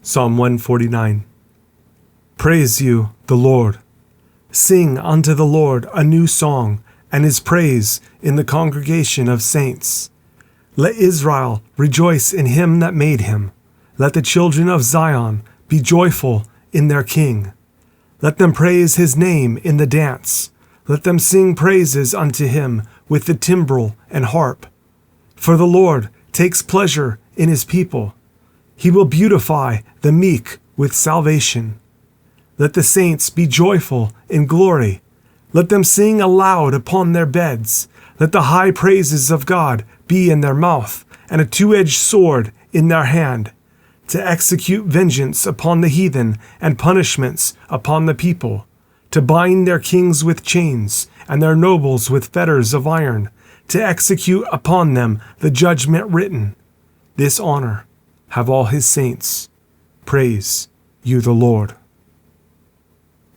Psalm 149. Praise you, the Lord. Sing unto the Lord a new song, and his praise in the congregation of saints. Let Israel rejoice in him that made him. Let the children of Zion be joyful in their King. Let them praise his name in the dance. Let them sing praises unto him with the timbrel and harp. For the Lord takes pleasure in his people. He will beautify the meek with salvation. Let the saints be joyful in glory. Let them sing aloud upon their beds. Let the high praises of God be in their mouth, and a two-edged sword in their hand, to execute vengeance upon the heathen and punishments upon the people, to bind their kings with chains and their nobles with fetters of iron, to execute upon them the judgment written. This honor have all his saints. Praise you, the Lord.